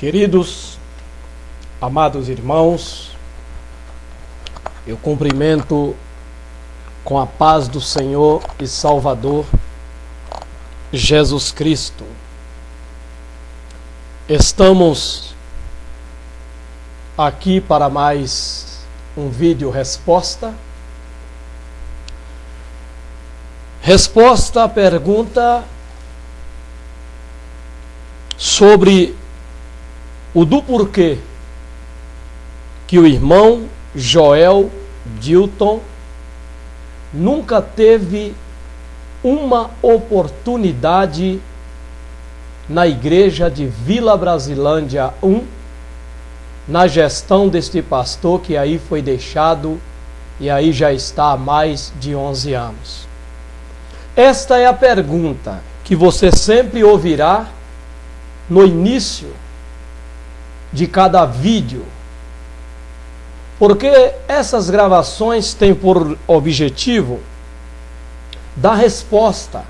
Queridos, amados irmãos, eu cumprimento com a paz do Senhor e Salvador Jesus Cristo. Estamos aqui para mais um vídeo resposta. Resposta à pergunta sobre o do porquê que o irmão Joel Dilton nunca teve uma oportunidade na igreja de Vila Brasilândia 1, na gestão deste pastor que aí foi deixado e aí já está há mais de 11 anos. Esta é a pergunta que você sempre ouvirá no início de cada vídeo, porque essas gravações têm por objetivo dar resposta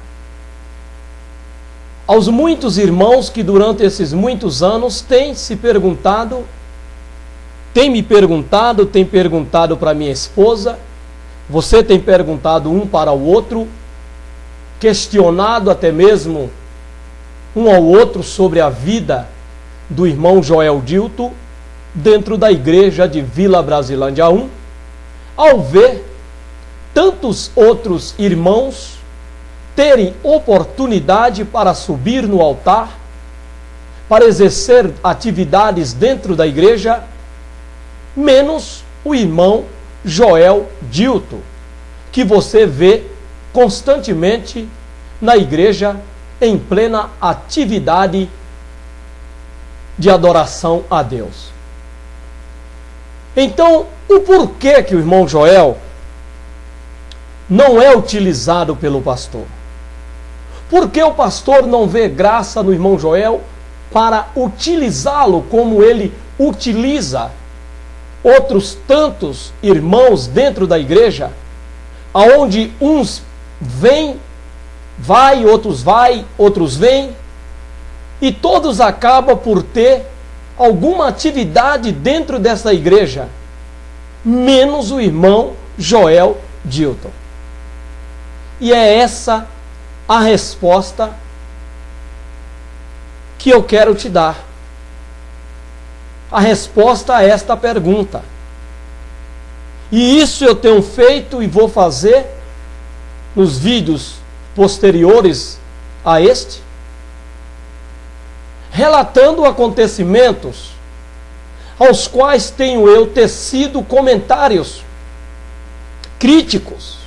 aos muitos irmãos que durante esses muitos anos têm me perguntado, têm perguntado para minha esposa, você tem perguntado um para o outro, questionado até mesmo um ao outro sobre a vida do irmão Joel Dilton dentro da igreja de Vila Brasilândia 1, ao ver tantos outros irmãos terem oportunidade para subir no altar, para exercer atividades dentro da igreja, menos o irmão Joel Dilton, que você vê constantemente na igreja em plena atividade de adoração a Deus. Então, o porquê que o irmão Joel não é utilizado pelo pastor? Por que o pastor não vê graça no irmão Joel para utilizá-lo como ele utiliza outros tantos irmãos dentro da igreja, aonde uns outros vêm, e todos acabam por ter alguma atividade dentro dessa igreja, menos o irmão Joel Dilton. E é essa a resposta que eu quero te dar. A resposta a esta pergunta. E isso eu tenho feito e vou fazer nos vídeos posteriores a este, relatando acontecimentos aos quais tenho eu tecido comentários críticos,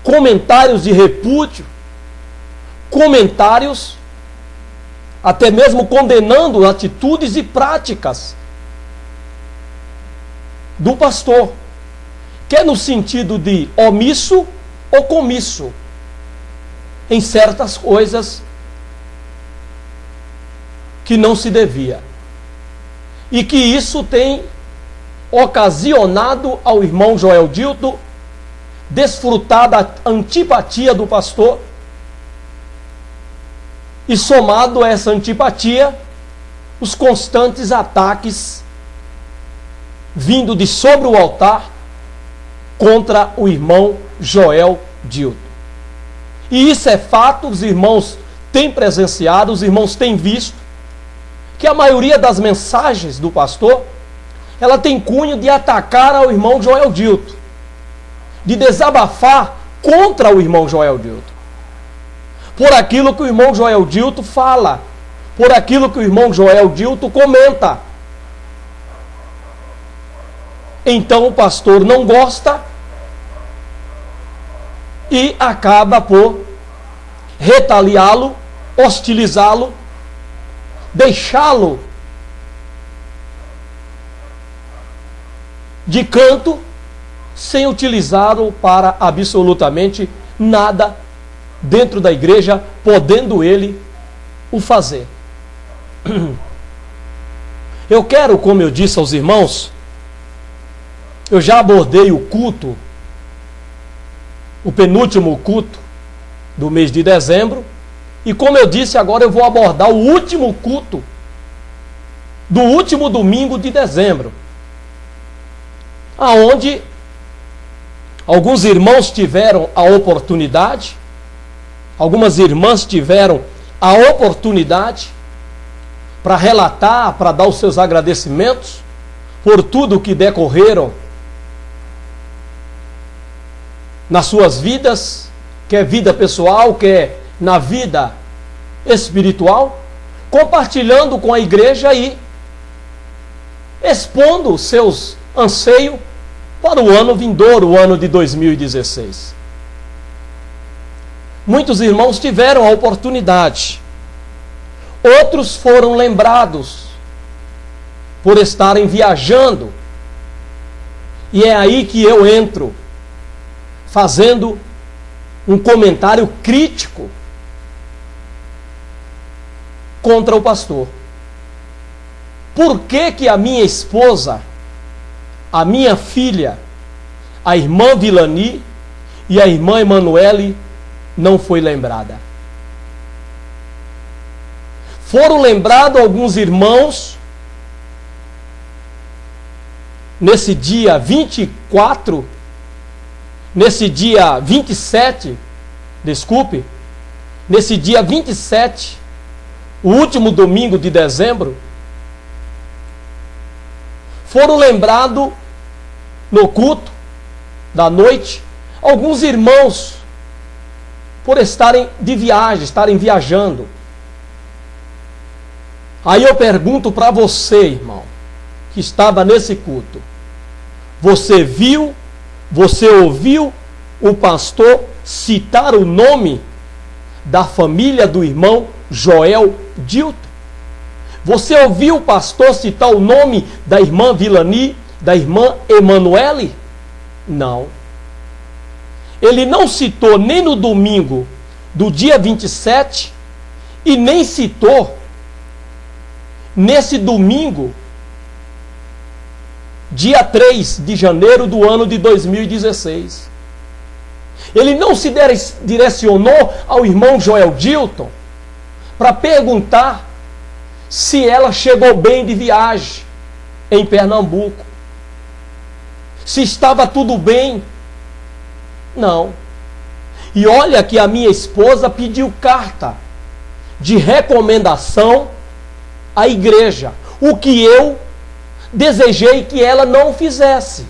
comentários de repúdio, comentários até mesmo condenando atitudes e práticas do pastor, quer no sentido de omisso ou comisso em certas coisas que não se devia. E que isso tem ocasionado ao irmão Joel Dilton desfrutar da antipatia do pastor, e somado a essa antipatia, os constantes ataques vindo de sobre o altar contra o irmão Joel Dilton. E isso é fato, os irmãos têm presenciado, os irmãos têm visto, que a maioria das mensagens do pastor, ela tem cunho de atacar ao irmão Joel Dilton, de desabafar contra o irmão Joel Dilton, por aquilo que o irmão Joel Dilton fala, por aquilo que o irmão Joel Dilton comenta. Então o pastor não gosta e acaba por retaliá-lo, hostilizá-lo, deixá-lo de canto, sem utilizá-lo para absolutamente nada dentro da igreja, podendo ele o fazer. Eu quero, como eu disse aos irmãos, eu já abordei o culto, o penúltimo culto do mês de dezembro, e como eu disse, agora eu vou abordar o último culto do último domingo de dezembro, aonde alguns irmãos tiveram a oportunidade, algumas irmãs tiveram a oportunidade para relatar, para dar os seus agradecimentos por tudo que decorreram nas suas vidas, quer vida pessoal, quer na vida espiritual, compartilhando com a igreja e expondo os seus anseios para o ano vindouro, o ano de 2016. Muitos irmãos tiveram a oportunidade, outros foram lembrados por estarem viajando, e é aí que eu entro, fazendo um comentário crítico contra o pastor. Por que que a minha esposa, a minha filha, a irmã Vilani e a irmã Emanuele não foi lembrada? Foram lembrados alguns irmãos nesse dia 24, nesse dia 27, nesse dia 27, o último domingo de dezembro, foram lembrados no culto da noite alguns irmãos por estarem de viagem, estarem viajando. Aí eu pergunto para você, irmão, que estava nesse culto, você viu, você ouviu o pastor citar o nome da família do irmão Joel Dilton? Você ouviu o pastor citar o nome da irmã Vilani, da irmã Emanuele? Não. Ele não citou nem no domingo do dia 27 e nem citou nesse domingo, dia 3 de janeiro do ano de 2016. Ele não se direcionou ao irmão Joel Dilton para perguntar se ela chegou bem de viagem em Pernambuco, se estava tudo bem. Não. E olha que a minha esposa pediu carta de recomendação à igreja, o que eu desejei que ela não fizesse,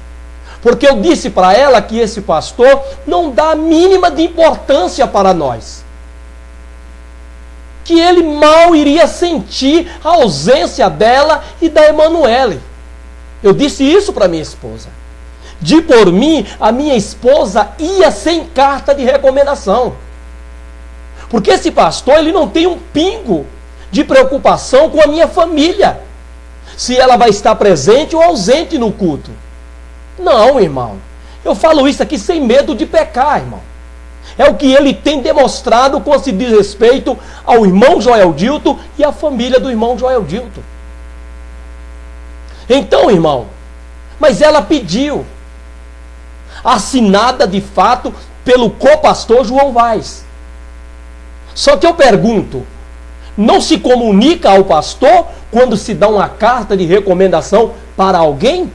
porque eu disse para ela que esse pastor não dá a mínima de importância para nós, que ele mal iria sentir a ausência dela e da Emanuele. Eu disse isso para minha esposa. De por mim, a minha esposa ia sem carta de recomendação, porque esse pastor, ele não tem um pingo de preocupação com a minha família, se ela vai estar presente ou ausente no culto. Não, irmão. Eu falo isso aqui sem medo de pecar, irmão. É o que ele tem demonstrado com se diz respeito ao irmão Joel Dilton e à família do irmão Joel Dilton. Então, irmão, mas ela pediu, assinada de fato pelo copastor João Vaz. Só que eu pergunto, não se comunica ao pastor quando se dá uma carta de recomendação para alguém?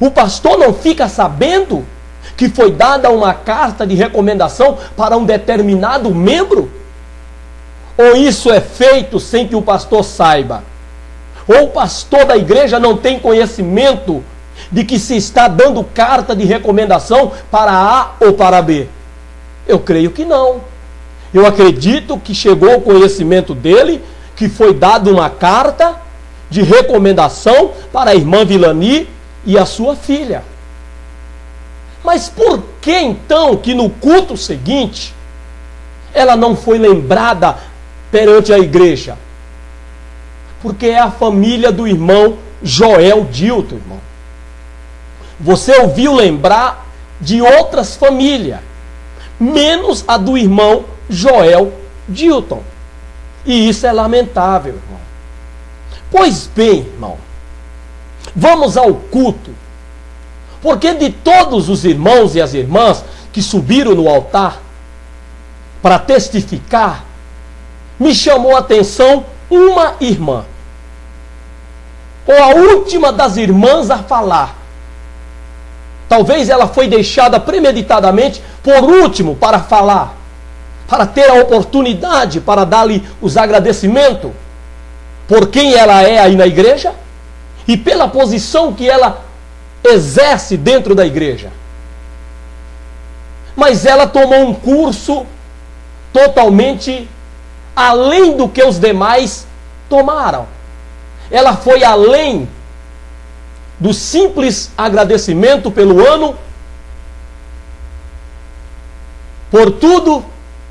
O pastor não fica sabendo que foi dada uma carta de recomendação para um determinado membro? Ou isso é feito sem que o pastor saiba? Ou o pastor da igreja não tem conhecimento de que se está dando carta de recomendação para A ou para B? Eu creio que não. Eu acredito que chegou ao conhecimento dele que foi dada uma carta de recomendação para a irmã Vilani e a sua filha. Mas por que então que no culto seguinte ela não foi lembrada perante a igreja? Porque é a família do irmão Joel Dilton, irmão. Você ouviu lembrar de outras famílias, menos a do irmão Joel Dilton. E isso é lamentável, irmão. Pois bem, irmão, vamos ao culto. Porque de todos os irmãos e as irmãs que subiram no altar para testificar, me chamou a atenção uma irmã. ou a última das irmãs a falar. Talvez ela foi deixada premeditadamente por último para falar, para ter a oportunidade, para dar-lhe os agradecimentos por quem ela é aí na igreja e pela posição que ela exerce dentro da igreja. Mas ela tomou um curso totalmente além do que os demais tomaram. Ela foi além do simples agradecimento pelo ano, por tudo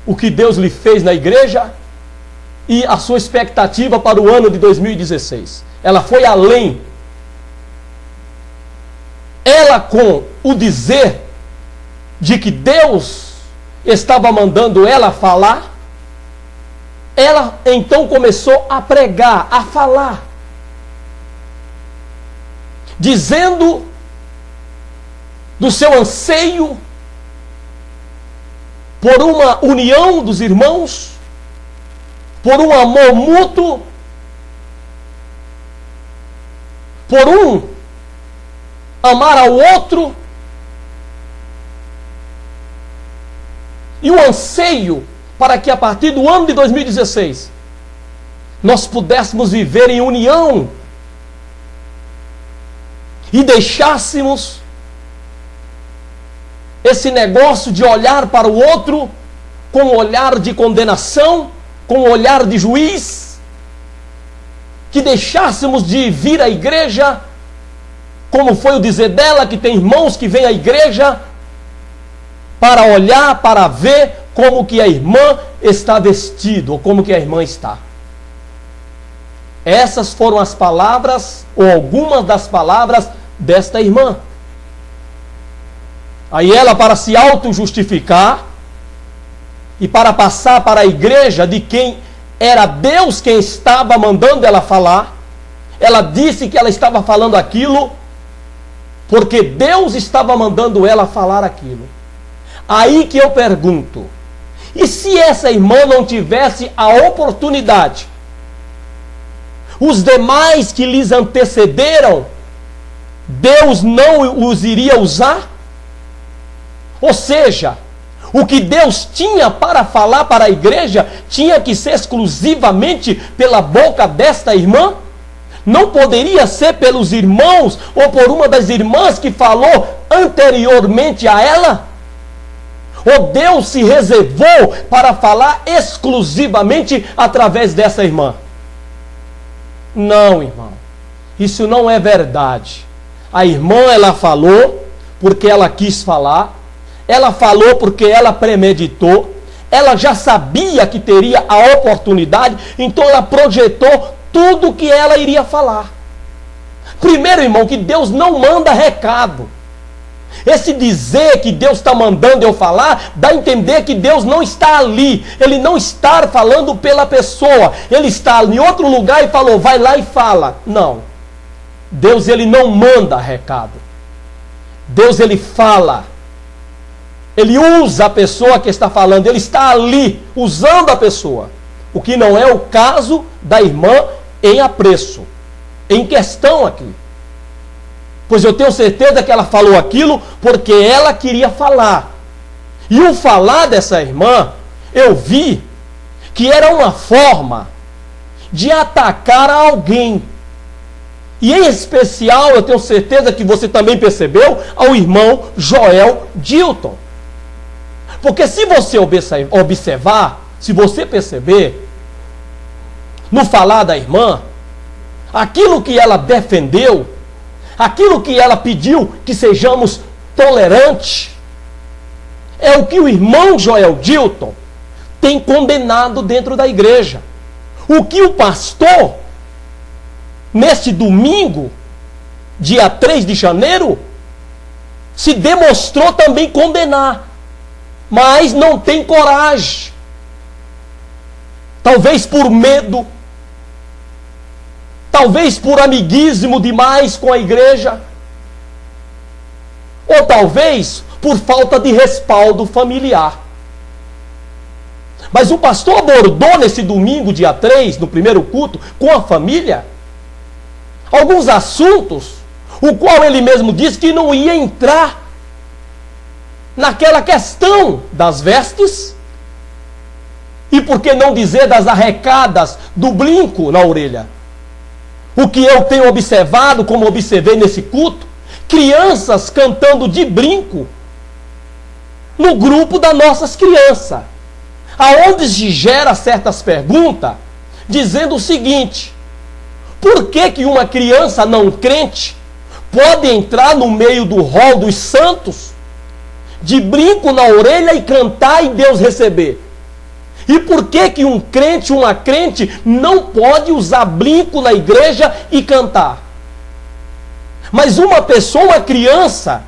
o que Deus lhe fez na igreja e a sua expectativa para o ano de 2016. Ela foi além. Ela, com o dizer de que Deus estava mandando ela falar, ela então começou a pregar, a falar, dizendo do seu anseio por uma união dos irmãos, por um amor mútuo, por um amar ao outro, e o anseio para que a partir do ano de 2016 nós pudéssemos viver em união e deixássemos esse negócio de olhar para o outro com um olhar de condenação, com um olhar de juiz, que deixássemos de vir à igreja, como foi o dizer dela, que tem irmãos que vêm à igreja para olhar, para ver como que a irmã está vestida, ou como que a irmã está. Essas foram as palavras, ou algumas das palavras desta irmã. Aí ela, para se auto-justificar e para passar para a igreja de quem era Deus quem estava mandando ela falar, ela disse que ela estava falando aquilo porque Deus estava mandando ela falar aquilo. Aí que eu pergunto, e se essa irmã não tivesse a oportunidade, os demais que lhes antecederam, Deus não os iria usar? Ou seja, o que Deus tinha para falar para a igreja tinha que ser exclusivamente pela boca desta irmã? Não poderia ser pelos irmãos ou por uma das irmãs que falou anteriormente a ela? Ou Deus se reservou para falar exclusivamente através dessa irmã? Não, irmão. Isso não é verdade. A irmã, ela falou porque ela quis falar. Ela falou porque ela premeditou. Ela já sabia que teria a oportunidade. Então ela projetou tudo o que ela iria falar. Primeiro, irmão, que Deus não manda recado. Esse dizer que Deus está mandando eu falar, dá a entender que Deus não está ali. Ele não está falando pela pessoa. Ele está em outro lugar e falou, vai lá e fala. Não. Deus, ele não manda recado. Deus, ele fala. Ele usa a pessoa que está falando. Ele está ali, usando a pessoa. O que não é o caso da irmã em apreço. Em questão aqui. Pois eu tenho certeza que ela falou aquilo porque ela queria falar. E o falar dessa irmã, eu vi que era uma forma de atacar alguém. E em especial, eu tenho certeza que você também percebeu, ao irmão Joel Dilton. Porque se você observar, se você perceber, no falar da irmã, aquilo que ela defendeu, aquilo que ela pediu que sejamos tolerantes, é o que o irmão Joel Dilton tem condenado dentro da igreja. O que o pastor, neste domingo, dia 3 de janeiro, se demonstrou também condenar, mas não tem coragem. Talvez por medo, talvez por amiguismo demais com a igreja, ou talvez por falta de respaldo familiar. Mas o pastor abordou nesse domingo, dia 3, no primeiro culto, com a família, alguns assuntos, o qual ele mesmo disse que não ia entrar naquela questão das vestes, e por que não dizer das arrecadas do brinco na orelha. O que eu tenho observado, como observei nesse culto, crianças cantando de brinco no grupo das nossas crianças, aonde se gera certas perguntas, dizendo o seguinte: por que que uma criança não crente pode entrar no meio do rol dos santos, de brinco na orelha e cantar e Deus receber? E por que que um crente, uma crente, não pode usar brinco na igreja e cantar? Mas uma pessoa, uma criança,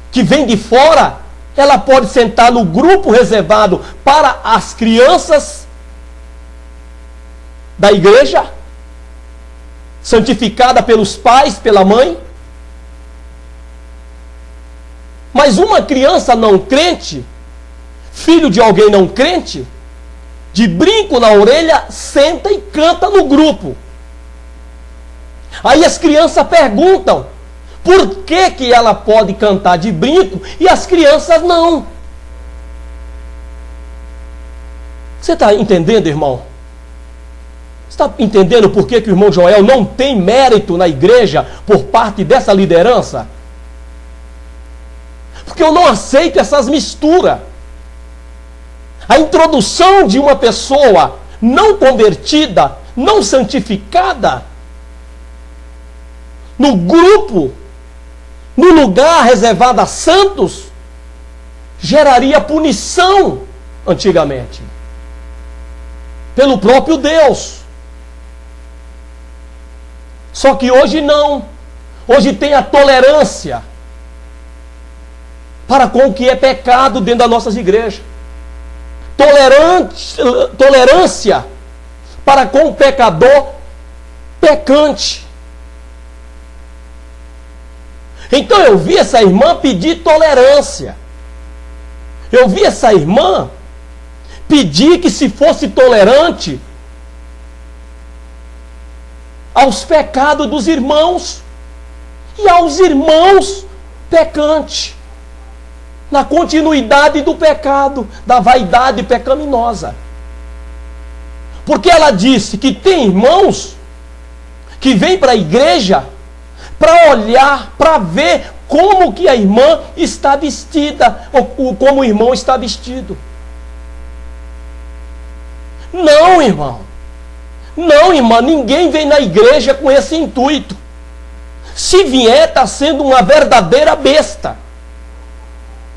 que vem de fora, ela pode sentar no grupo reservado para as crianças da igreja, santificada pelos pais, pela mãe. Mas uma criança não crente, filho de alguém não crente, de brinco na orelha, senta e canta no grupo. Aí as crianças perguntam, por que que ela pode cantar de brinco e as crianças não? Você está entendendo, irmão? Você está entendendo por que que o irmão Joel não tem mérito na igreja por parte dessa liderança? Porque eu não aceito essas misturas. A introdução de uma pessoa não convertida, não santificada, no grupo, no lugar reservado a santos, geraria punição antigamente, pelo próprio Deus. Só que hoje não. Hoje tem a tolerância para com o que é pecado dentro das nossas igrejas. Tolerância para com o pecador pecante. Então eu vi essa irmã pedir tolerância. Eu vi essa irmã pedir que se fosse tolerante aos pecados dos irmãos e aos irmãos pecantes, na continuidade do pecado, da vaidade pecaminosa. Porque ela disse que tem irmãos que vêm para a igreja para olhar, para ver como que a irmã está vestida, ou como o irmão está vestido. Não, irmão. Não, irmã, ninguém vem na igreja com esse intuito. Se vier, está sendo uma verdadeira besta.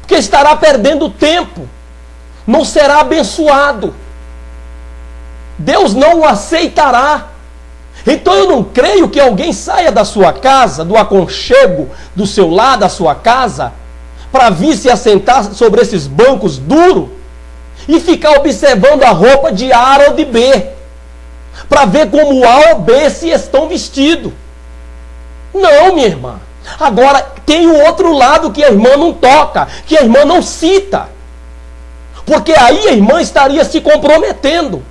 Porque estará perdendo tempo. Não será abençoado. Deus não o aceitará. Então eu não creio que alguém saia da sua casa, do aconchego do seu lar, da sua casa, para vir se assentar sobre esses bancos duros e ficar observando a roupa de A ou de B, para ver como A ou B se estão vestidos. Não, minha irmã. Agora tem o outro lado que a irmã não toca, que a irmã não cita, porque aí a irmã estaria se comprometendo.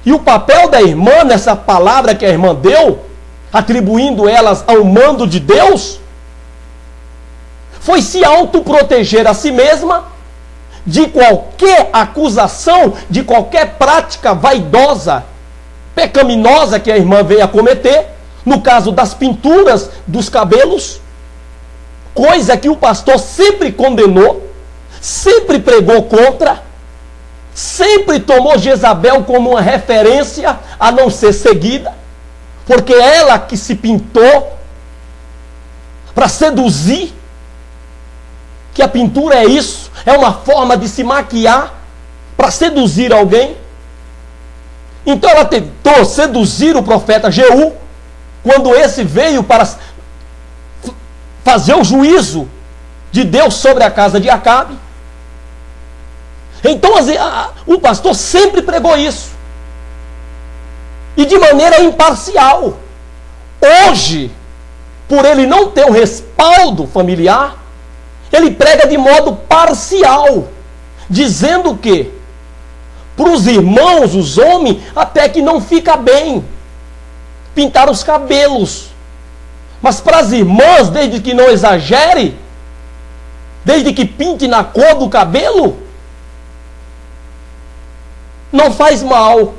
E o papel da irmã, nessa palavra que a irmã deu, atribuindo elas ao mando de Deus, foi se autoproteger a si mesma de qualquer acusação, de qualquer prática vaidosa, pecaminosa que a irmã venha a cometer, no caso das pinturas dos cabelos, coisa que o pastor sempre condenou, sempre pregou contra, sempre tomou Jezabel como uma referência a não ser seguida, porque ela que se pintou para seduzir, que a pintura é isso, é uma forma de se maquiar para seduzir alguém. Então ela tentou seduzir o profeta Jeú, quando esse veio para fazer o juízo de Deus sobre a casa de Acabe. Então o pastor sempre pregou isso. E de maneira imparcial. Hoje, por ele não ter um respaldo familiar, ele prega de modo parcial, dizendo que para os irmãos, os homens, até que não fica bem pintar os cabelos Mas para as irmãs, desde que não exagere, desde que pinte na cor do cabelo, não faz mal.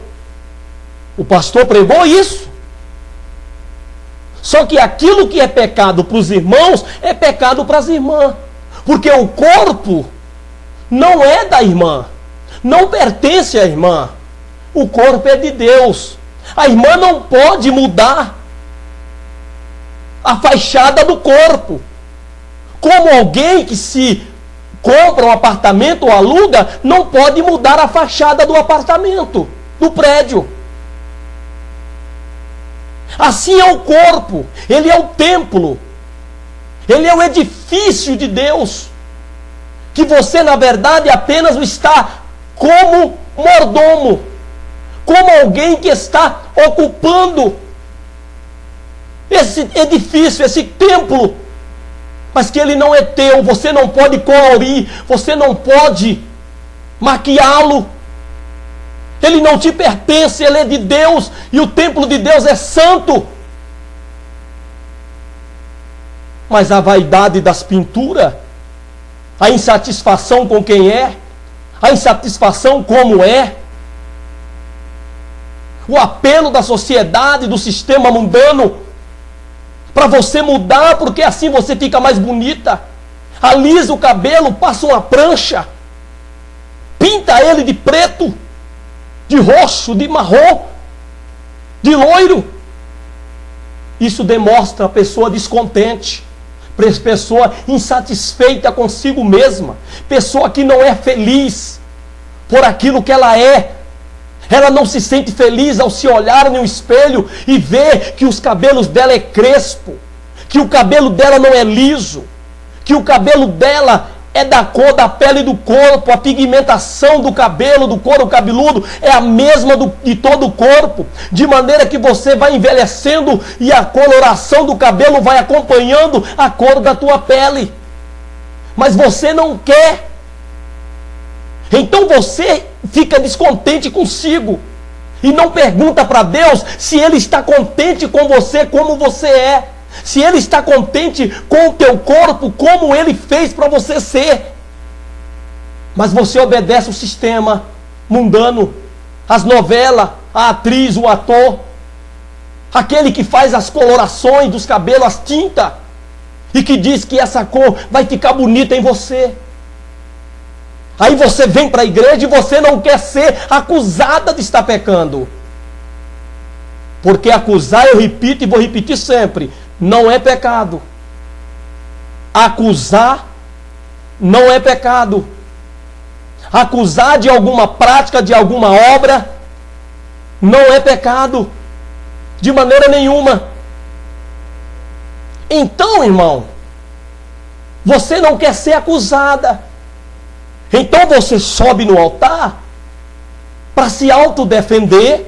O pastor pregou isso. Só que aquilo que é pecado para os irmãos, é pecado para as irmãs. Porque o corpo não é da irmã, não pertence à irmã. O corpo é de Deus. A irmã não pode mudar a fachada do corpo. Como alguém que se compra um apartamento ou aluga, não pode mudar a fachada do apartamento, do prédio. Assim é o corpo. Ele é o templo. Ele é o edifício de Deus. Que você, na verdade, apenas está como mordomo. Como alguém que está ocupando esse edifício, esse templo. Mas que ele não é teu. Você não pode colorir. Você não pode maquiá-lo. Ele não te pertence, ele é de Deus, e o templo de Deus é santo. Mas a vaidade das pinturas, a insatisfação com quem é, a insatisfação como é, o apelo da sociedade, do sistema mundano, para você mudar, porque assim você fica mais bonita, alisa o cabelo, passa uma prancha, pinta ele de preto, de roxo, de marrom, de loiro. Isso demonstra a pessoa descontente, pessoa insatisfeita consigo mesma, pessoa que não é feliz por aquilo que ela é. Ela não se sente feliz ao se olhar no espelho e ver que os cabelos dela é crespo, que o cabelo dela não é liso, que o cabelo dela é da cor da pele do corpo, a pigmentação do cabelo, do couro cabeludo, é a mesma de todo o corpo, de maneira que você vai envelhecendo e a coloração do cabelo vai acompanhando a cor da tua pele. Mas você não quer. Então você fica descontente consigo e não pergunta para Deus se Ele está contente com você como você é. Se Ele está contente com o teu corpo, como Ele fez para você ser. Mas você obedece o sistema mundano, as novelas, a atriz, o ator, aquele que faz as colorações dos cabelos, as tintas, e que diz que essa cor vai ficar bonita em você. Aí você vem para a igreja e você não quer ser acusada de estar pecando. Porque acusar, eu repito e vou repetir sempre, não é pecado. Acusar não é pecado. Acusar de alguma prática, de alguma obra, não é pecado. De maneira nenhuma. Então, irmão, você não quer ser acusada. Então você sobe no altar para se autodefender,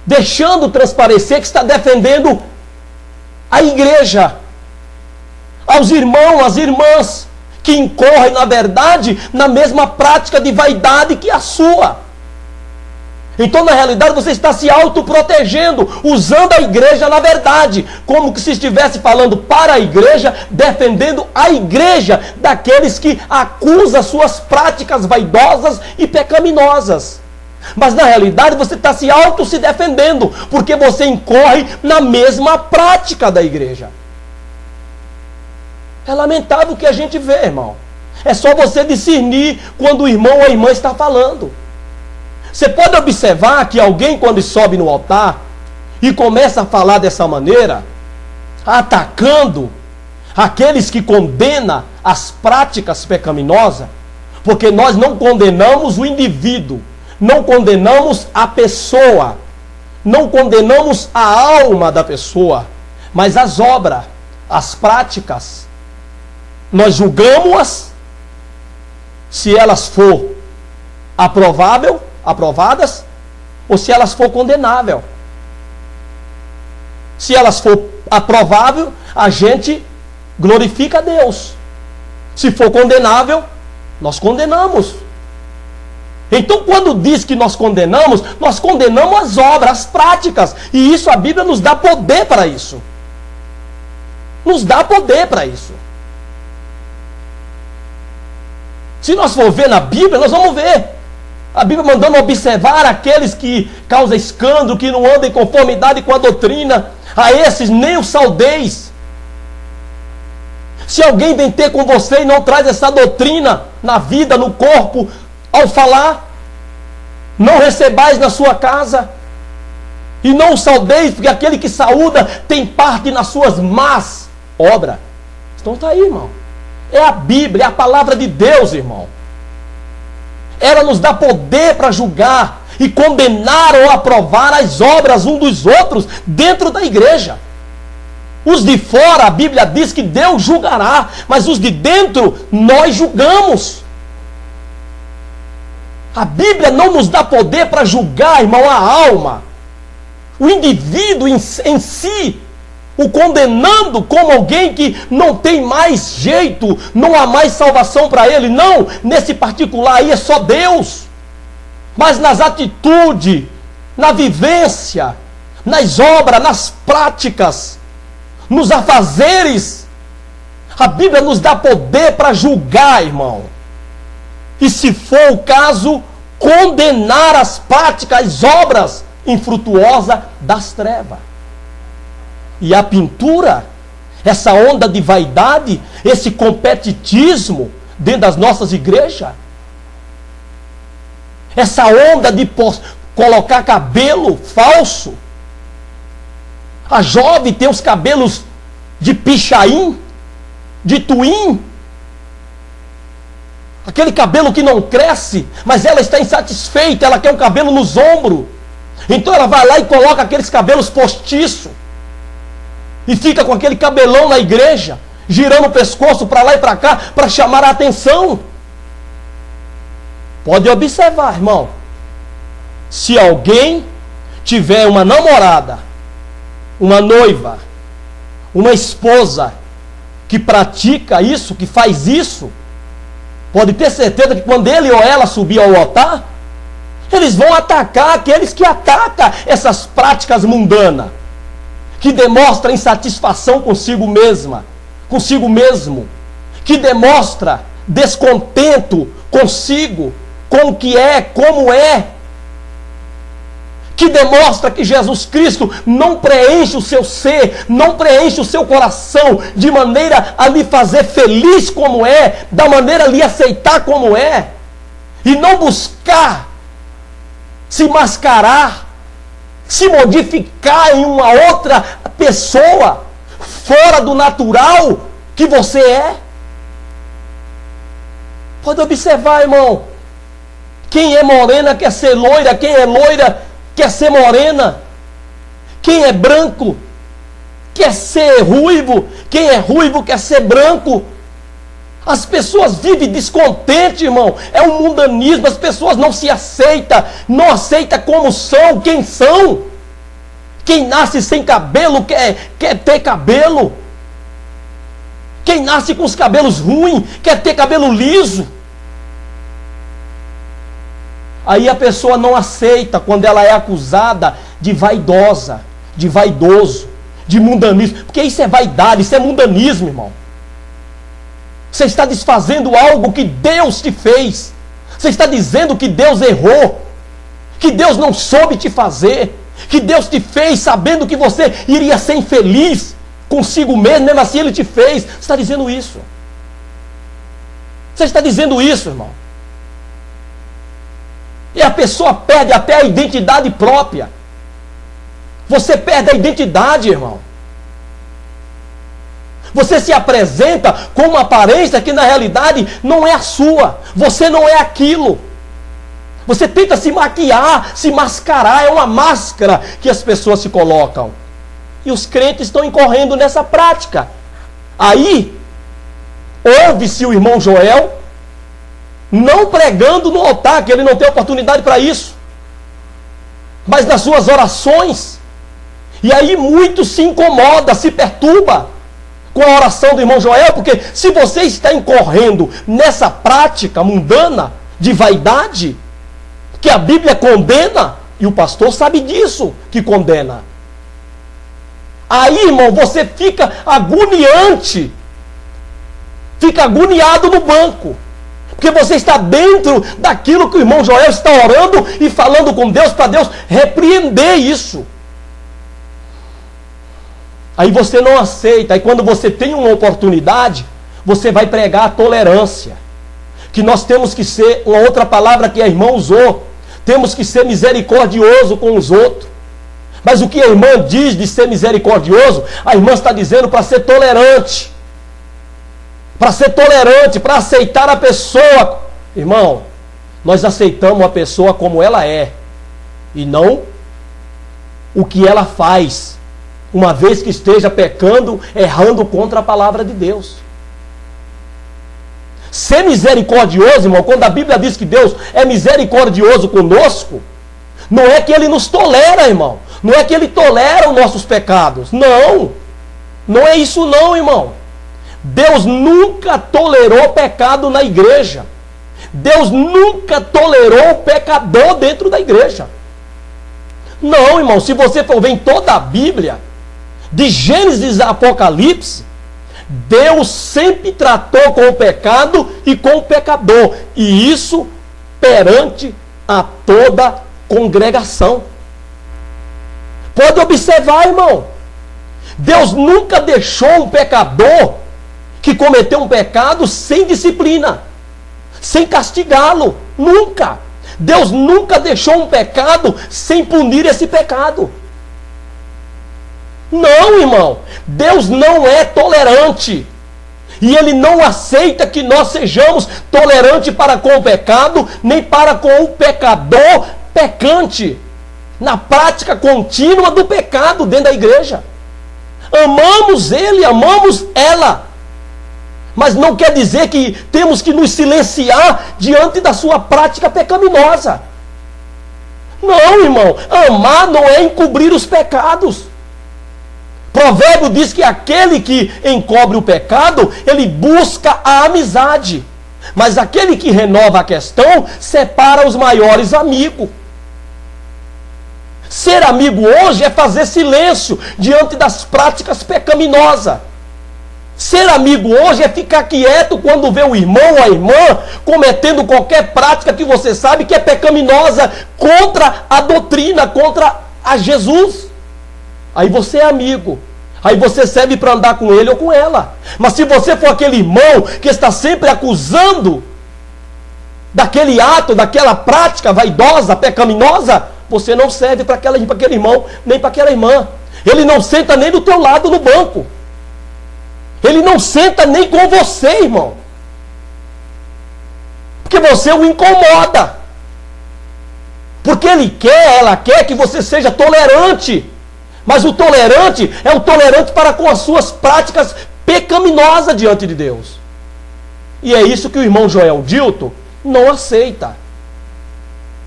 deixando transparecer que está defendendo a igreja, aos irmãos, às irmãs, que incorrem, na verdade, na mesma prática de vaidade que a sua. Então, na realidade, você está se autoprotegendo, usando a igreja, na verdade, como se estivesse falando para a igreja, defendendo a igreja daqueles que acusam suas práticas vaidosas e pecaminosas. Mas na realidade você está se defendendo, porque você incorre na mesma prática da igreja. É lamentável o que a gente vê, irmão. É só você discernir quando o irmão ou a irmã está falando. Você pode observar que alguém, quando sobe no altar e começa a falar dessa maneira, atacando aqueles que condenam as práticas pecaminosas, porque nós não condenamos o indivíduo, não condenamos a pessoa, não condenamos a alma da pessoa, mas as obras, as práticas. Nós julgamos-as se elas for aprovadas ou se elas for condenável. Se elas for aprovável, a gente glorifica a Deus. Se for condenável, nós condenamos. Então, quando diz que nós condenamos as obras, as práticas. E isso a Bíblia nos dá poder para isso. Nos dá poder para isso. Se nós for ver na Bíblia, nós vamos ver a Bíblia mandando observar aqueles que causam escândalo, que não andam em conformidade com a doutrina. A esses nem os saudeis. Se alguém vem ter com você e não traz essa doutrina na vida, no corpo, ao falar, não recebais na sua casa. E não os saudeis, porque aquele que saúda tem parte nas suas más obras. Então está aí, irmão. É a Bíblia, é a palavra de Deus, irmão. Ela nos dá poder para julgar e condenar ou aprovar as obras uns dos outros dentro da igreja. Os de fora, a Bíblia diz que Deus julgará, mas os de dentro nós julgamos. A Bíblia não nos dá poder para julgar, irmão, a alma, o indivíduo em si, o condenando como alguém que não tem mais jeito, não há mais salvação para ele. Não, nesse particular aí é só Deus. Mas nas atitudes, na vivência, nas obras, nas práticas, nos afazeres, a Bíblia nos dá poder para julgar, irmão. E se for o caso, condenar as práticas, as obras infrutuosas das trevas. E a pintura, essa onda de vaidade, esse competitismo dentro das nossas igrejas, essa onda de colocar cabelo falso. A jovem tem os cabelos de pichain, de twin, aquele cabelo que não cresce, mas ela está insatisfeita, ela quer um cabelo nos ombros. Então ela vai lá e coloca aqueles cabelos postiços. E fica com aquele cabelão na igreja, girando o pescoço para lá e para cá, para chamar a atenção. Pode observar, irmão. Se alguém tiver uma namorada, uma noiva, uma esposa que pratica isso, que faz isso, pode ter certeza que quando ele ou ela subir ao altar, eles vão atacar aqueles que atacam essas práticas mundanas, que demonstra insatisfação consigo mesma, consigo mesmo, que demonstra descontento consigo, com o que é, como é, que demonstra que Jesus Cristo não preenche o seu ser, não preenche o seu coração, de maneira a lhe fazer feliz como é, da maneira a lhe aceitar como é, e não buscar se mascarar, se modificar em uma outra pessoa, fora do natural que você é. Pode observar, irmão. Quem é morena quer ser loira, quem é loira quer ser morena. Quem é branco quer ser ruivo, quem é ruivo quer ser branco. As pessoas vivem descontentes, irmão. É um mundanismo, as pessoas não se aceitam, não aceitam como são, quem são. Quem nasce sem cabelo quer ter cabelo. Quem nasce com os cabelos ruins quer ter cabelo liso. Aí a pessoa não aceita quando ela é acusada de vaidosa, de vaidoso, de mundanismo. Porque isso é vaidade, isso é mundanismo, irmão. Você está desfazendo algo que Deus te fez. Você está dizendo que Deus errou, que Deus não soube te fazer, que Deus te fez sabendo que você iria ser infeliz consigo mesmo assim Ele te fez. Você está dizendo isso. Você está dizendo isso, irmão. E a pessoa perde até a identidade própria. Você perde a identidade, irmão. Você se apresenta com uma aparência que na realidade não é a sua. Você não é aquilo. Você tenta se maquiar, se mascarar. É uma máscara que as pessoas se colocam. E os crentes estão incorrendo nessa prática. Aí, ouve-se o irmão Joel não pregando no altar, que ele não tem oportunidade para isso, mas nas suas orações. E aí muito se incomoda, se perturba com a oração do irmão Joel, porque se você está incorrendo nessa prática mundana de vaidade, que a Bíblia condena, e o pastor sabe disso, que condena. Aí, irmão, você fica agoniante, fica agoniado no banco, porque você está dentro daquilo que o irmão Joel está orando e falando com Deus, para Deus repreender isso. Aí você não aceita, aí quando você tem uma oportunidade, você vai pregar a tolerância, que nós temos que ser, uma outra palavra que a irmã usou, temos que ser misericordioso com os outros. Mas o que a irmã diz de ser misericordioso, a irmã está dizendo para ser tolerante. Para ser tolerante, para aceitar a pessoa. Irmão, nós aceitamos a pessoa como ela é, e não o que ela faz, uma vez que esteja pecando, errando contra a palavra de Deus. Ser misericordioso, irmão, quando a Bíblia diz que Deus é misericordioso conosco, não é que Ele nos tolera, irmão. Não é que Ele tolera os nossos pecados. Não. Não é isso não, irmão. Deus nunca tolerou pecado na igreja. Deus nunca tolerou o pecador dentro da igreja. Não, irmão. Se você for ver em toda a Bíblia, de Gênesis a Apocalipse, Deus sempre tratou com o pecado e com o pecador. E isso perante a toda congregação. Pode observar, irmão. Deus nunca deixou um pecador que cometeu um pecado sem disciplina, sem castigá-lo. Nunca. Deus nunca deixou um pecado sem punir esse pecado. Não, irmão. Deus não é tolerante. E Ele não aceita que nós sejamos tolerantes para com o pecado, nem para com o pecador pecante. Na prática contínua do pecado dentro da igreja. Amamos ele, amamos ela. Mas não quer dizer que temos que nos silenciar diante da sua prática pecaminosa. Não, irmão. Amar não é encobrir os pecados. Provérbio diz que aquele que encobre o pecado, ele busca a amizade. Mas aquele que renova a questão, separa os maiores amigos. Ser amigo hoje é fazer silêncio diante das práticas pecaminosas. Ser amigo hoje é ficar quieto quando vê o irmão ou a irmã cometendo qualquer prática que você sabe que é pecaminosa contra a doutrina, contra a Jesus. Aí você é amigo. Aí você serve para andar com ele ou com ela. Mas se você for aquele irmão que está sempre acusando daquele ato, daquela prática vaidosa, pecaminosa, você não serve para aquele irmão, nem para aquela irmã. Ele não senta nem do teu lado no banco. Ele não senta nem com você, irmão. Porque você o incomoda. Porque ela quer que você seja tolerante. Mas o tolerante é o tolerante para com as suas práticas pecaminosas diante de Deus. E é isso que o irmão Joel Dilton não aceita.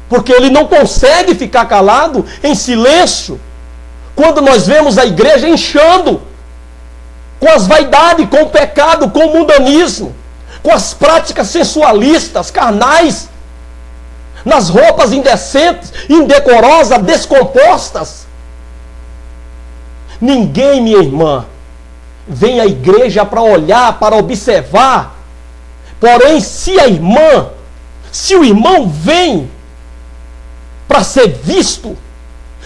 Porque ele não consegue ficar calado, em silêncio, quando nós vemos a igreja inchando com as vaidades, com o pecado, com o mundanismo, com as práticas sensualistas, carnais, nas roupas indecentes, indecorosas, descompostas. Ninguém, minha irmã, vem à igreja para olhar, para observar. Porém, se o irmão vem para ser visto,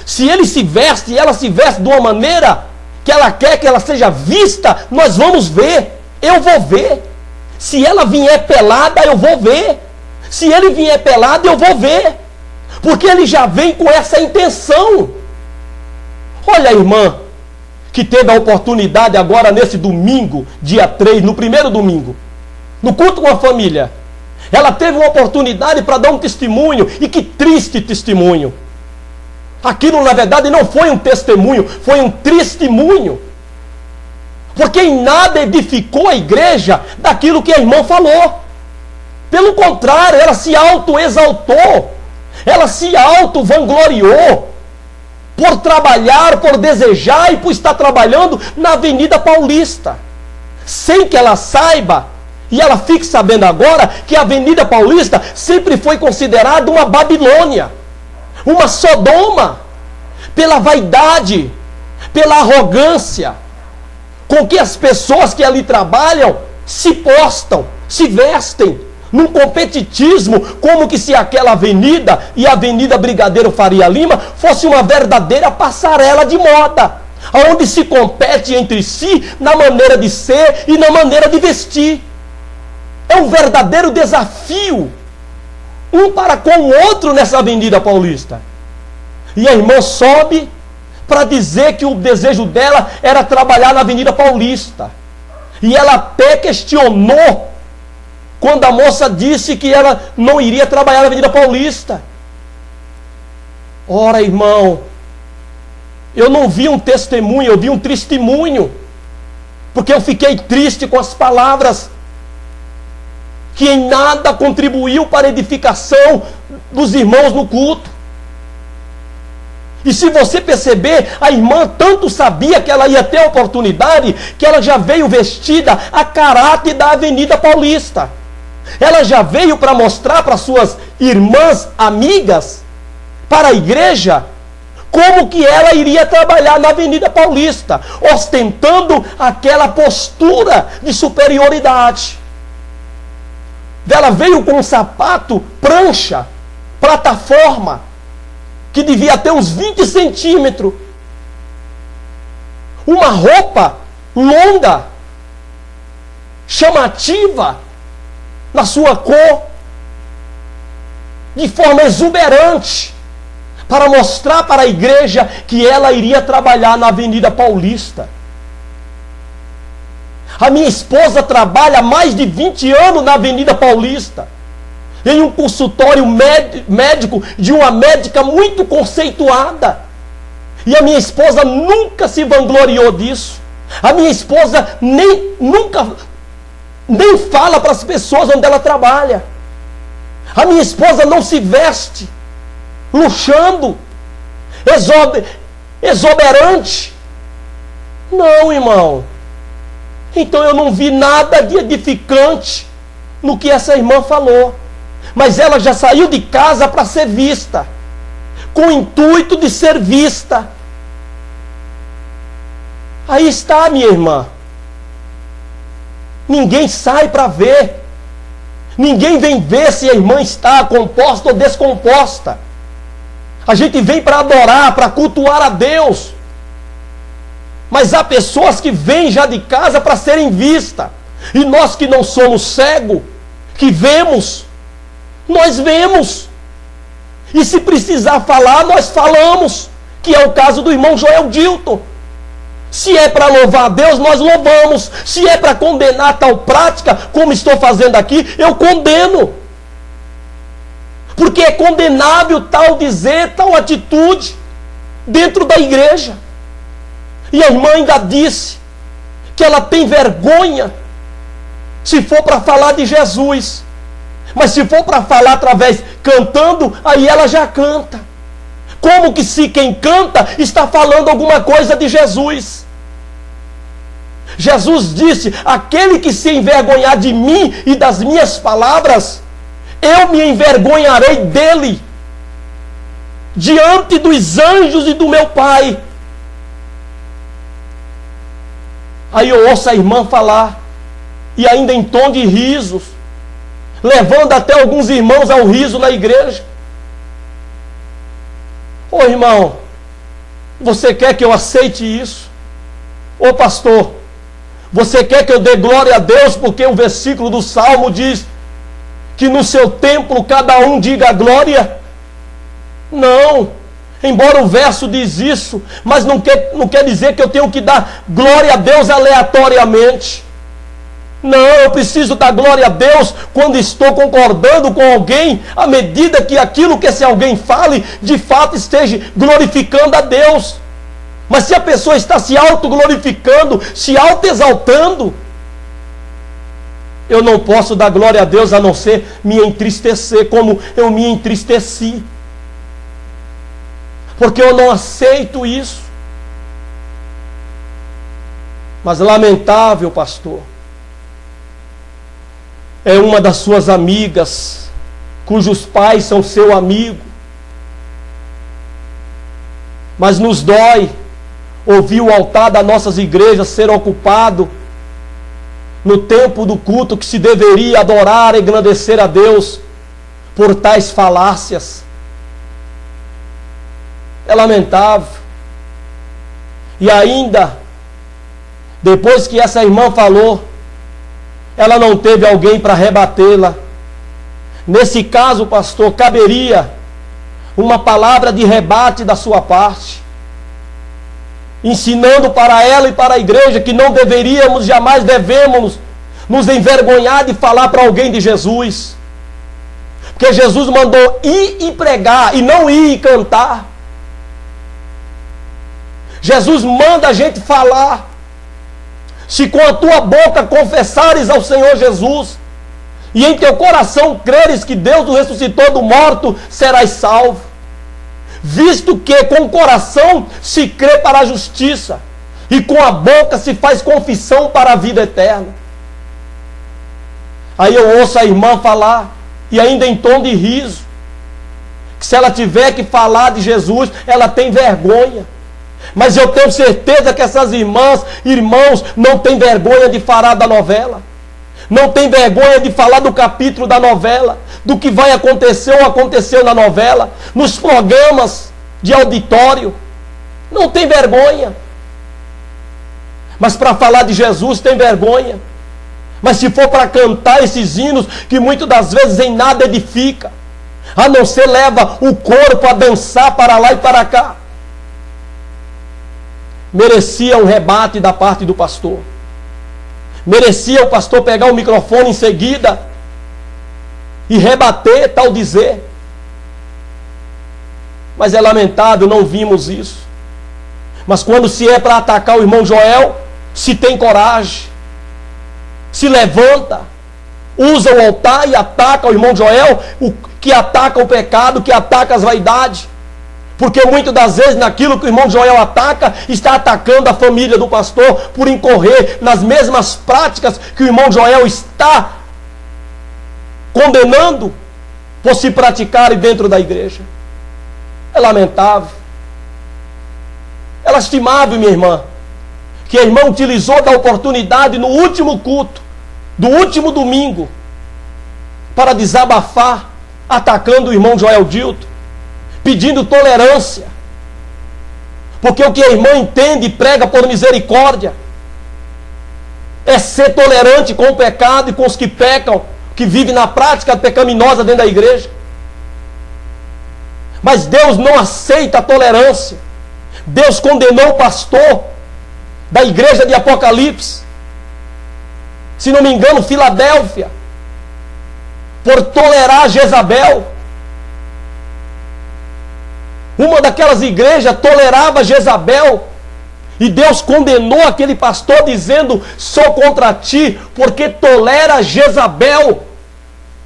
se ele se veste e ela se veste de uma maneira que ela quer que ela seja vista, nós vamos ver. Eu vou ver. Se ela vier pelada, eu vou ver. Se ele vier pelado, eu vou ver. Porque ele já vem com essa intenção. Olha a irmã que teve a oportunidade agora nesse domingo, dia 3, no primeiro domingo, no culto com a família. Ela teve uma oportunidade para dar um testemunho, e que triste testemunho. Aquilo na verdade não foi um testemunho, foi um testemunho. Porque em nada edificou a igreja daquilo que a irmã falou. Pelo contrário, ela se auto-exaltou, ela se auto-vangloriou, por trabalhar, por desejar e por estar trabalhando na Avenida Paulista. Sem que ela saiba E ela fique sabendo agora que a Avenida Paulista sempre foi considerada uma Babilônia, uma Sodoma, pela vaidade, pela arrogância com que as pessoas que ali trabalham se postam, se vestem, num competitismo, como que se aquela avenida e a Avenida Brigadeiro Faria Lima fosse uma verdadeira passarela de moda, onde se compete entre si na maneira de ser e na maneira de vestir. É um verdadeiro desafio, um para com o outro nessa Avenida Paulista. E a irmã sobe para dizer que o desejo dela era trabalhar na Avenida Paulista. E ela até questionou quando a moça disse que ela não iria trabalhar na Avenida Paulista. Ora, irmão, eu não vi um testemunho, eu vi um testemunho, porque eu fiquei triste com as palavras que em nada contribuiu para a edificação dos irmãos no culto. E se você perceber, a irmã tanto sabia que ela ia ter a oportunidade, que ela já veio vestida a caráter da Avenida Paulista. Ela já veio para mostrar para suas irmãs, amigas, para a igreja, como que ela iria trabalhar na Avenida Paulista, ostentando aquela postura de superioridade. Ela veio com um sapato, prancha, plataforma, que devia ter uns 20 centímetros. Uma roupa longa, chamativa, na sua cor, de forma exuberante, para mostrar para a igreja que ela iria trabalhar na Avenida Paulista. A minha esposa trabalha há mais de 20 anos na Avenida Paulista, em um consultório médico de uma médica muito conceituada. E a minha esposa nunca se vangloriou disso. A minha esposa nem fala para as pessoas onde ela trabalha. A minha esposa não se veste luxando, exuberante. Não, irmão. Então eu não vi nada de edificante no que essa irmã falou. Mas ela já saiu de casa para ser vista, com o intuito de ser vista. Aí está, minha irmã. Ninguém sai para ver. Ninguém vem ver se a irmã está composta ou descomposta. A gente vem para adorar, para cultuar a Deus. Mas há pessoas que vêm já de casa para serem vistas. E nós que não somos cegos, que vemos, nós vemos. E se precisar falar, nós falamos. Que é o caso do irmão Joel Dilton. Se é para louvar a Deus, nós louvamos. Se é para condenar tal prática, como estou fazendo aqui, eu condeno. Porque é condenável tal dizer, tal atitude dentro da igreja. E a irmã ainda disse que ela tem vergonha se for para falar de Jesus. Mas se for para falar através cantando, aí ela já canta. Como que se quem canta está falando alguma coisa de Jesus? Jesus disse: aquele que se envergonhar de mim e das minhas palavras, eu me envergonharei dele diante dos anjos e do meu Pai. Aí eu ouço a irmã falar, e ainda em tom de risos, levando até alguns irmãos ao riso na igreja. Ô irmão, você quer que eu aceite isso? Ô pastor, você quer que eu dê glória a Deus porque o versículo do Salmo diz que no seu templo cada um diga glória? Não. Embora o verso diz isso, mas não quer dizer que eu tenho que dar glória a Deus aleatoriamente. Não, eu preciso dar glória a Deus quando estou concordando com alguém, à medida que aquilo que esse alguém fale, de fato esteja glorificando a Deus. Mas se a pessoa está se autoglorificando, se autoexaltando, eu não posso dar glória a Deus a não ser me entristecer como eu me entristeci. Porque eu não aceito isso. Mas lamentável, pastor, é uma das suas amigas, cujos pais são seu amigo. Mas nos dói ouvir o altar das nossas igrejas ser ocupado no tempo do culto que se deveria adorar e engrandecer a Deus por tais falácias. É lamentável. E ainda, depois que essa irmã falou, ela não teve alguém para rebatê-la. Nesse caso, pastor, caberia uma palavra de rebate da sua parte, ensinando para ela e para a igreja que não deveríamos, jamais devemos nos envergonhar de falar para alguém de Jesus. Porque Jesus mandou ir e pregar e não ir e cantar. Jesus manda a gente falar. Se com a tua boca confessares ao Senhor Jesus e em teu coração creres que Deus o ressuscitou do morto, serás salvo. Visto que com o coração se crê para a justiça e com a boca se faz confissão para a vida eterna. Aí eu ouço a irmã falar, e ainda em tom de riso, que se ela tiver que falar de Jesus, ela tem vergonha. Mas eu tenho certeza que essas irmãos, não têm vergonha de falar da novela. Não tem vergonha de falar do capítulo da novela, do que vai acontecer ou aconteceu na novela, nos programas de auditório. Não tem vergonha. Mas para falar de Jesus tem vergonha. Mas se for para cantar esses hinos, que muitas das vezes em nada edifica, a não ser leva o corpo a dançar para lá e para cá, merecia um rebate da parte do pastor. Merecia o pastor pegar o microfone em seguida e rebater tal dizer. Mas é lamentável, não vimos isso. Mas quando se é para atacar o irmão Joel, se tem coragem, se levanta, usa o altar e ataca o irmão Joel, que ataca o pecado, que ataca as vaidades. Porque muitas das vezes naquilo que o irmão Joel ataca, está atacando a família do pastor por incorrer nas mesmas práticas que o irmão Joel está condenando por se praticarem dentro da igreja. É lamentável. É lastimável, minha irmã, que a irmã utilizou da oportunidade no último culto, do último domingo, para desabafar, atacando o irmão Joel Dilton, pedindo tolerância, porque o que a irmã entende e prega por misericórdia é ser tolerante com o pecado e com os que pecam, que vivem na prática pecaminosa dentro da igreja. Mas Deus não aceita a tolerância. Deus condenou o pastor da igreja de Apocalipse, se não me engano, Filadélfia, por tolerar Jezabel. Uma daquelas igrejas tolerava Jezabel, e Deus condenou aquele pastor dizendo: sou contra ti, porque tolera Jezabel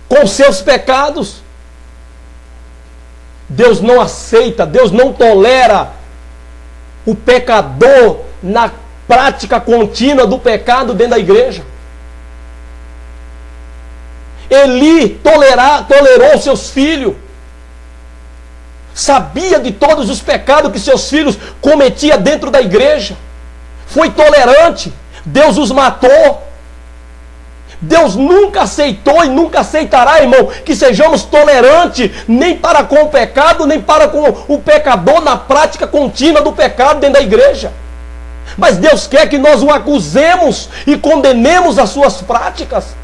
com seus pecados. Deus não aceita, Deus não tolera o pecador na prática contínua do pecado dentro da igreja. Eli tolerou seus filhos, sabia de todos os pecados que seus filhos cometiam dentro da igreja, foi tolerante. Deus os matou. Deus nunca aceitou e nunca aceitará, irmão, que sejamos tolerantes nem para com o pecado, nem para com o pecador na prática contínua do pecado dentro da igreja. Mas Deus quer que nós o acusemos e condenemos as suas práticas.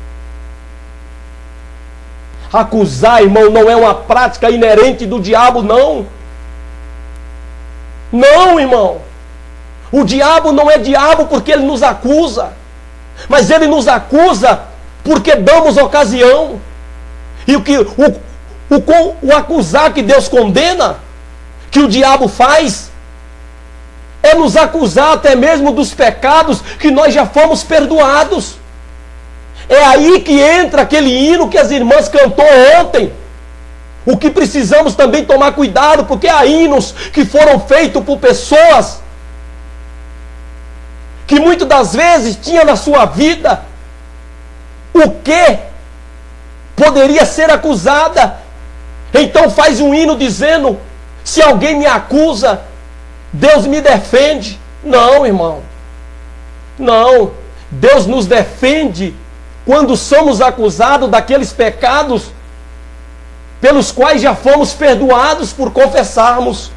Acusar, irmão, não é uma prática inerente do diabo, não. Não, irmão. O diabo não é diabo porque ele nos acusa, mas ele nos acusa porque damos ocasião. E o acusar que Deus condena, que o diabo faz, é nos acusar até mesmo dos pecados que nós já fomos perdoados. É aí que entra aquele hino que as irmãs cantou ontem. O que precisamos também tomar cuidado, porque há hinos que foram feitos por pessoas que muitas das vezes tinha na sua vida o que poderia ser acusada. Então faz um hino dizendo: se alguém me acusa, Deus me defende. Não, irmão. Não. Deus nos defende quando somos acusados daqueles pecados pelos quais já fomos perdoados por confessarmos.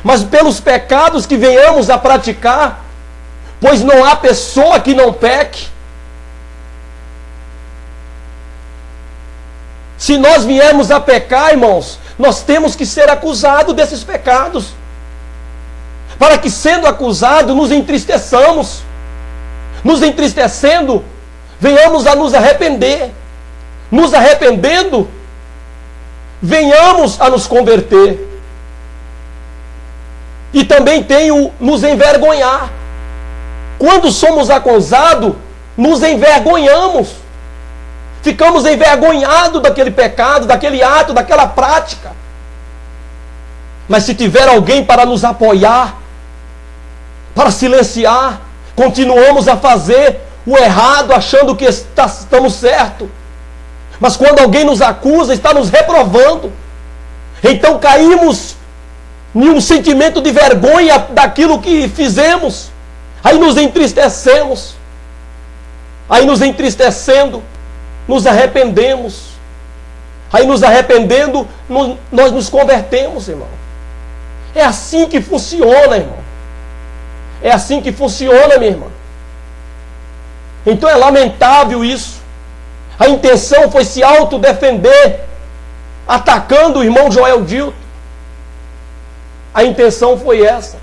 Mas pelos pecados que venhamos a praticar, pois não há pessoa que não peque. Se nós viermos a pecar, irmãos, nós temos que ser acusados desses pecados, para que, sendo acusados, nos entristeçamos. Nos entristecendo, venhamos a nos arrepender. Nos arrependendo, venhamos a nos converter. E também tem o nos envergonhar. Quando somos acusados, nos envergonhamos. Ficamos envergonhados daquele pecado, daquele ato, daquela prática. Mas se tiver alguém para nos apoiar, para silenciar, continuamos a fazer o errado, achando que estamos certos. Mas quando alguém nos acusa, está nos reprovando. Então caímos em um sentimento de vergonha daquilo que fizemos. Aí nos entristecemos. Aí nos entristecendo, nos arrependemos. Aí nos arrependendo, nós nos convertemos, irmão. É assim que funciona, irmão. É assim que funciona, minha irmã. Então é lamentável isso. A intenção foi se autodefender, atacando o irmão Joel Dilton. A intenção foi essa.